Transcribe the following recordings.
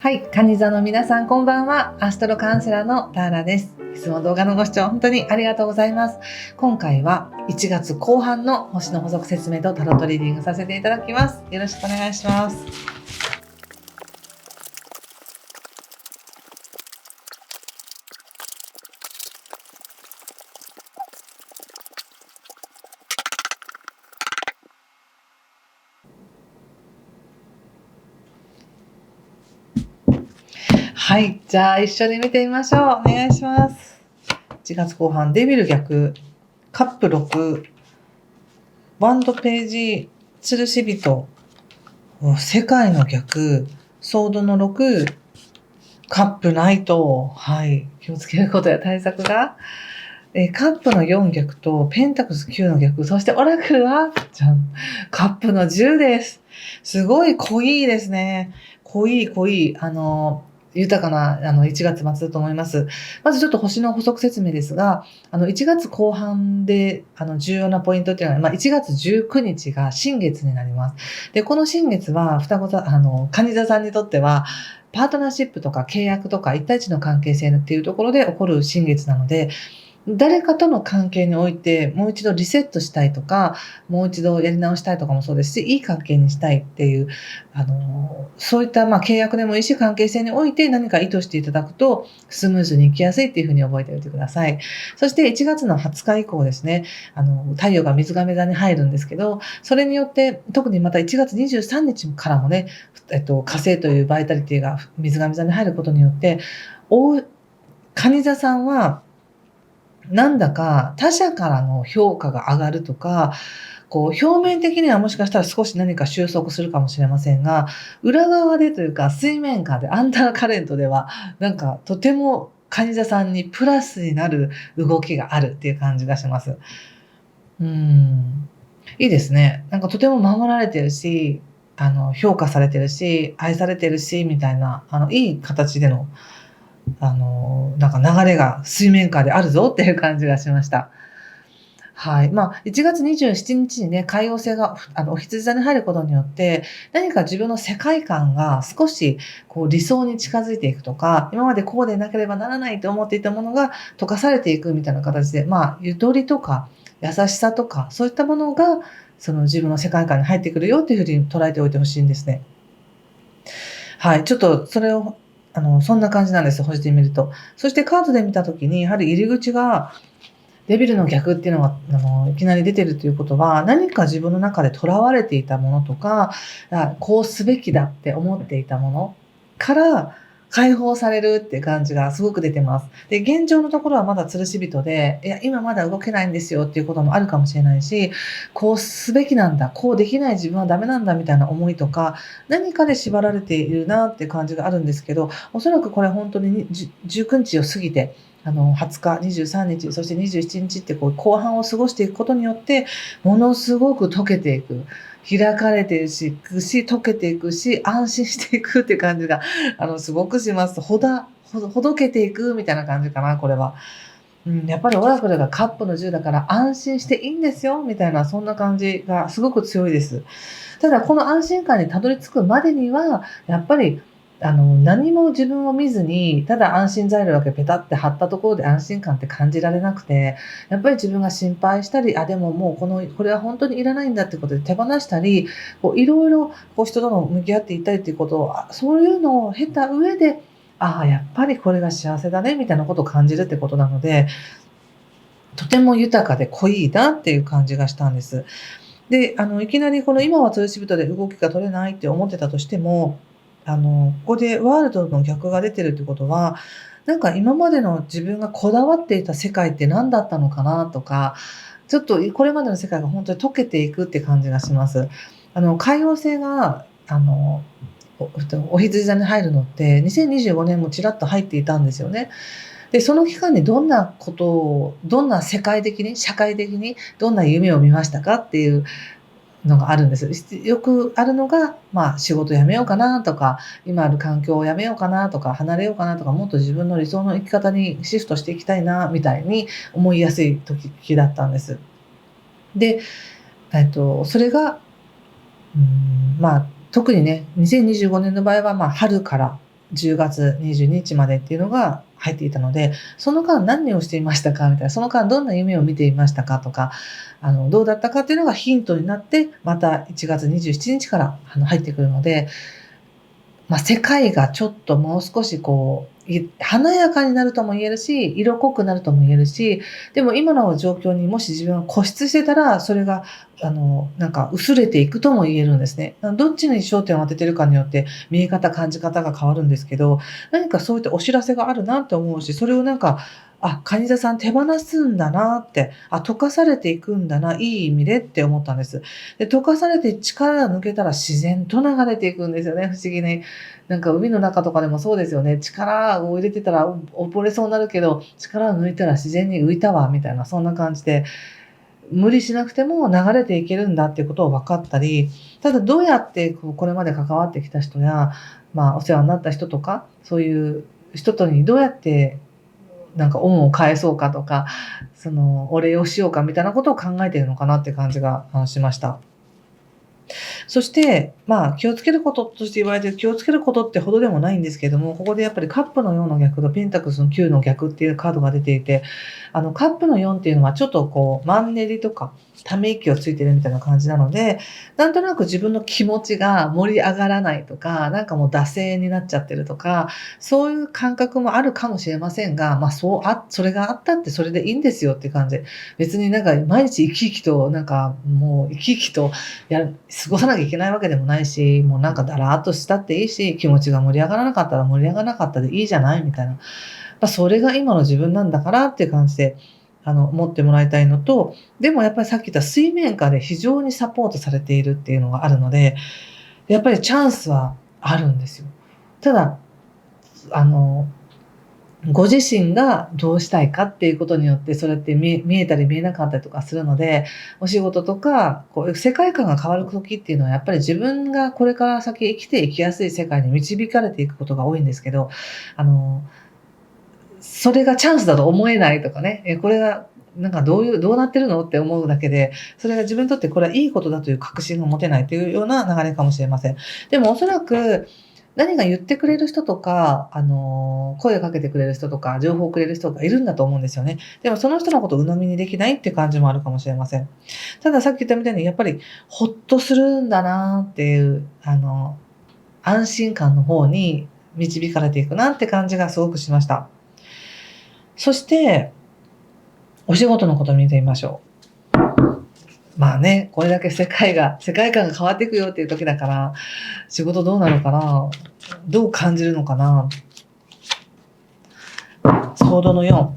はい、カニ座の皆さんこんばんは。アストロカウンセラーのターラです。いつも動画のご視聴本当にありがとうございます。今回は1月後半の星の補足説明とタロットリーディングさせていただきます。よろしくお願いします。はい、じゃあ一緒に見てみましょう。お願いします。1月後半、デビル逆、カップ6、ワンドページ、吊るし人、世界の逆、ソードの6、カップナイト、はい、気をつけることや対策が、カップの4逆とペンタクス9の逆、そしてオラクルは、じゃん、カップの10です。すごい濃いですね。濃い、豊かな1月末だと思います。まずちょっと星の補足説明ですが、1月後半で重要なポイントっていうのは、1月19日が新月になります。で、この新月は双子座、蟹座さんにとっては、パートナーシップとか契約とか一対一の関係性っていうところで起こる新月なので、誰かとの関係においてもう一度リセットしたいとか、もう一度やり直したいとかもそうですし、いい関係にしたいっていう、そういった契約でもいいし、関係性において何か意図していただくと、スムーズにいきやすいっていうふうに覚えておいてください。そして1月の20日以降ですね、太陽が水亀座に入るんですけど、それによって、特にまた1月23日からもね、火星というバイタリティが水亀座に入ることによって、蟹座さんは、なんだか他者からの評価が上がるとか、表面的にはもしかしたら少し何か収束するかもしれませんが、裏側でというか水面下でアンダーカレントでは、なんかとても蟹座さんにプラスになる動きがあるっていう感じがします。いいですね。なんかとても守られてるし、評価されてるし、愛されてるし、みたいな、いい形でのなんか流れが水面下であるぞっていう感じがしました。はい。1月27日にね、海王星が、お羊座に入ることによって、何か自分の世界観が少し、理想に近づいていくとか、今までこうでなければならないと思っていたものが溶かされていくみたいな形で、ゆとりとか優しさとか、そういったものが、その自分の世界観に入ってくるよっていうふうに捉えておいてほしいんですね。はい。ちょっとそれを、そんな感じなんです、星で見ると。そしてカードで見たときに、やはり入り口がデビルの逆っていうのが、いきなり出てるということは、何か自分の中で囚われていたものとか、こうすべきだって思っていたものから解放されるっていう感じがすごく出てます。で、現状のところはまだ吊るし人で、いや、今まだ動けないんですよっていうこともあるかもしれないし、こうすべきなんだ、こうできない自分はダメなんだみたいな思いとか、何かで縛られているなっていう感じがあるんですけど、おそらくこれ本当に19日を過ぎて、20日、23日、そして27日って後半を過ごしていくことによって、ものすごく溶けていく。開かれていくし、溶けていくし、安心していくっていう感じが、すごくします。ほどけていくみたいな感じかな、これは。やっぱりオラクルがカップの10だから安心していいんですよ、みたいな、そんな感じがすごく強いです。ただ、この安心感にたどり着くまでには、やっぱり、何も自分を見ずに、ただ安心材料だけペタって貼ったところで安心感って感じられなくて、やっぱり自分が心配したり、でももうこれは本当にいらないんだってことで手放したり、いろいろ人との向き合っていったりっていうことを、そういうのを経た上で、やっぱりこれが幸せだね、みたいなことを感じるってことなので、とても豊かで濃いなっていう感じがしたんです。で、いきなり今は吊るし人で動きが取れないって思ってたとしても、ここでワールドの逆が出てるってことは、なんか今までの自分がこだわっていた世界って何だったのかなとか、ちょっとこれまでの世界が本当に溶けていくって感じがします。海王星が、お羊座に入るのって2025年もちらっと入っていたんですよね。で、その期間にどんなことを、どんな世界的に、社会的にどんな夢を見ましたかっていうのがあるんです。よくあるのが、仕事辞めようかなとか、今ある環境を辞めようかなとか、離れようかなとか、もっと自分の理想の生き方にシフトしていきたいなみたいに思いやすい時だったんです。で、それが、特にね、2025年の場合は、春から10月22日までっていうのが入っていたので、その間何をしていましたかみたいな、その間どんな夢を見ていましたかとか、どうだったかっていうのがヒントになって、また1月27日から入ってくるので、世界がちょっともう少し華やかになるとも言えるし、色濃くなるとも言えるし、でも今の状況にもし自分が固執してたら、それが、薄れていくとも言えるんですね。どっちに焦点を当ててるかによって、見え方、感じ方が変わるんですけど、何かそういったお知らせがあるなって思うし、それを蟹座さん手放すんだなって、溶かされていくんだな、いい意味でって思ったんです。で、溶かされて力が抜けたら自然と流れていくんですよね、不思議に。海の中とかでもそうですよね。力を入れてたら溺れそうになるけど、力を抜いたら自然に浮いたわ、みたいな、そんな感じで、無理しなくても流れていけるんだっていうことを分かったり、ただどうやってこれまで関わってきた人や、お世話になった人とか、そういう人とにどうやって恩を返そうかとか、お礼をしようかみたいなことを考えているのかなって感じがしました。そして、気をつけることとして言われてる、気をつけることってほどでもないんですけども、ここでやっぱりカップの4の逆とペンタクルスの9の逆っていうカードが出ていて、カップの4っていうのはちょっとマンネリとか、ため息をついてるみたいな感じなので、なんとなく自分の気持ちが盛り上がらないとか、もう惰性になっちゃってるとか、そういう感覚もあるかもしれませんが、それがあったってそれでいいんですよって感じ。別に毎日生き生きと、もう生き生きと過ごさなきゃいけないわけでもないし、もうだらーっとしたっていいし、気持ちが盛り上がらなかったら盛り上がらなかったでいいじゃないみたいな。それが今の自分なんだからっていう感じで、思ってもらいたいのと、でもやっぱりさっき言った水面下で非常にサポートされているっていうのがあるので、やっぱりチャンスはあるんですよ。ただ、ご自身がどうしたいかっていうことによって、それって見えたり見えなかったりとかするので、お仕事とか、世界観が変わる時っていうのは、やっぱり自分がこれから先生きていきやすい世界に導かれていくことが多いんですけど、それがチャンスだと思えないとかね、これがどうなってるのって思うだけで、それが自分にとってこれはいいことだという確信が持てないというような流れかもしれません。でもおそらく、何か言ってくれる人とか、声をかけてくれる人とか、情報をくれる人がいるんだと思うんですよね。でもその人のことを鵜呑みにできないっていう感じもあるかもしれません。たださっき言ったみたいに、やっぱりほっとするんだなっていう、安心感の方に導かれていくなって感じがすごくしました。そして、お仕事のことを見てみましょう。これだけ世界観が変わっていくよっていう時だから、仕事どうなのかな？どう感じるのかな？ソードの4。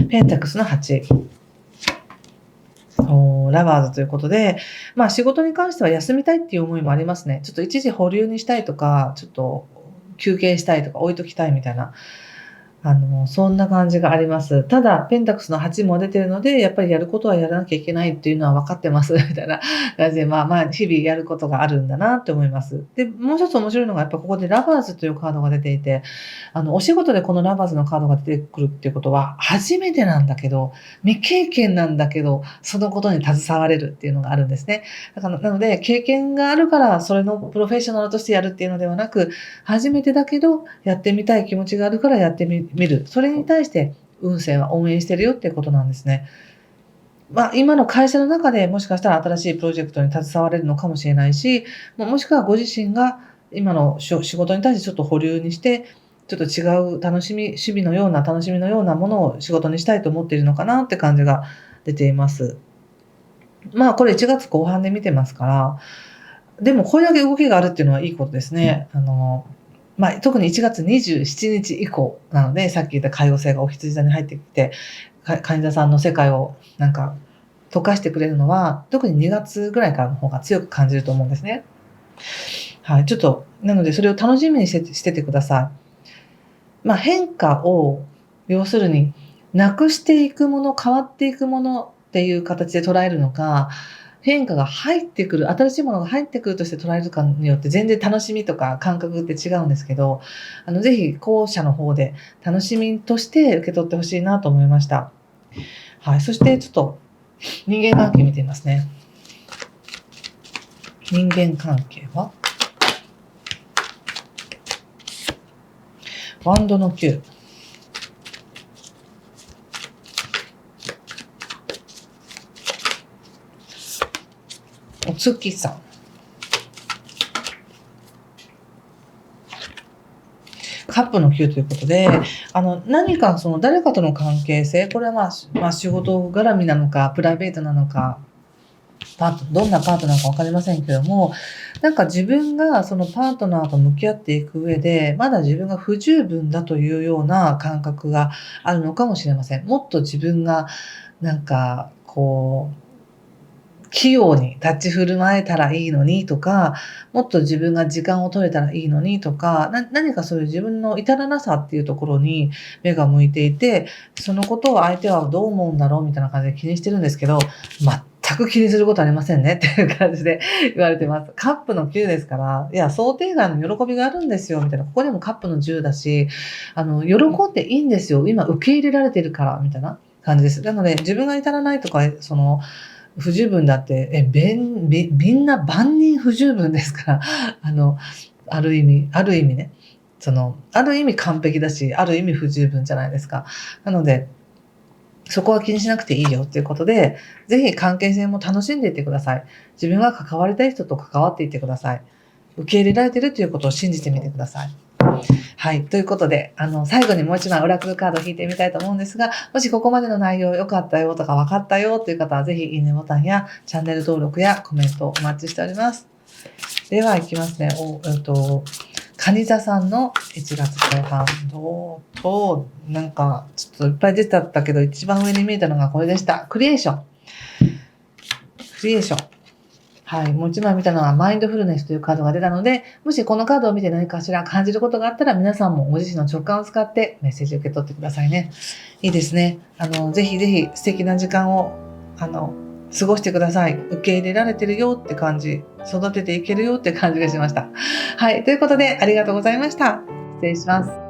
ペンタクスの8。ラバーズということで、仕事に関しては休みたいっていう思いもありますね。ちょっと一時保留にしたいとか、ちょっと休憩したいとか置いときたいみたいな。そんな感じがあります。ただ、ペンタクスの8も出てるので、やっぱりやることはやらなきゃいけないっていうのは分かってます、みたいな感じで、日々やることがあるんだなって思います。で、もう一つ面白いのが、やっぱここでラバーズというカードが出ていて、お仕事でこのラバーズのカードが出てくるっていうことは、初めてなんだけど、未経験なんだけど、そのことに携われるっていうのがあるんですね。だから、なので、経験があるから、それのプロフェッショナルとしてやるっていうのではなく、初めてだけど、やってみたい気持ちがあるからやってみる。それに対して運勢は応援してるよっていうことなんですね。今の会社の中でもしかしたら新しいプロジェクトに携われるのかもしれないし、もしくはご自身が今の仕事に対してちょっと保留にして、ちょっと違う趣味のような楽しみのようなものを仕事にしたいと思っているのかなって感じが出ています。これ1月後半で見てますから、でもこれだけ動きがあるっていうのはいいことですね。特に1月27日以降なので、さっき言った海王星がお羊座に入ってきて、蟹座さんの世界を溶かしてくれるのは、特に2月ぐらいからの方が強く感じると思うんですね。はい、ちょっと、なのでそれを楽しみにしててください。変化を、要するに、なくしていくもの、変わっていくものっていう形で捉えるのか、変化が入ってくる、新しいものが入ってくるとして捉えるかによって全然楽しみとか感覚って違うんですけど、ぜひ後者の方で楽しみとして受け取ってほしいなと思いました。はい。そしてちょっと人間関係見てみますね。人間関係はワンドの9。お月さん。カップの9ということで、何かその誰かとの関係性、これはまあ仕事絡みなのか、プライベートなのか、どんなパートナーか分かりませんけども、なんか自分がそのパートナーと向き合っていく上で、まだ自分が不十分だというような感覚があるのかもしれません。もっと自分がなんかこう、器用に立ち振る舞えたらいいのにとか、もっと自分が時間を取れたらいいのにとか、何かそういう自分の至らなさっていうところに目が向いていて、そのことを相手はどう思うんだろうみたいな感じで気にしてるんですけど、全く気にすることありませんねっていう感じで言われてます。カップの9ですから、いや、想定外の喜びがあるんですよ、みたいな。ここにもカップの10だし、喜んでいいんですよ。今受け入れられてるから、みたいな感じです。なので、自分が至らないとか、不十分だって、みんな万人不十分ですから、ある意味ね、ある意味完璧だし、ある意味不十分じゃないですか。なので、そこは気にしなくていいよっていうことで、ぜひ関係性も楽しんでいってください。自分が関わりたい人と関わっていってください。受け入れられているということを信じてみてください。はい。ということで、最後にもう一枚オラクルカードを引いてみたいと思うんですが、もしここまでの内容良かったよとか分かったよという方は、ぜひいいねボタンやチャンネル登録やコメントお待ちしております。では、いきますね。蟹座さんの1月後半なんか、ちょっといっぱい出てたけど、一番上に見えたのがこれでした。クリエーション。はい。もう一枚見たのはマインドフルネスというカードが出たので、もしこのカードを見て何かしら感じることがあったら、皆さんもご自身の直感を使ってメッセージを受け取ってくださいね。いいですね。ぜひぜひ素敵な時間を、過ごしてください。受け入れられてるよって感じ、育てていけるよって感じがしました。はい。ということで、ありがとうございました。失礼します。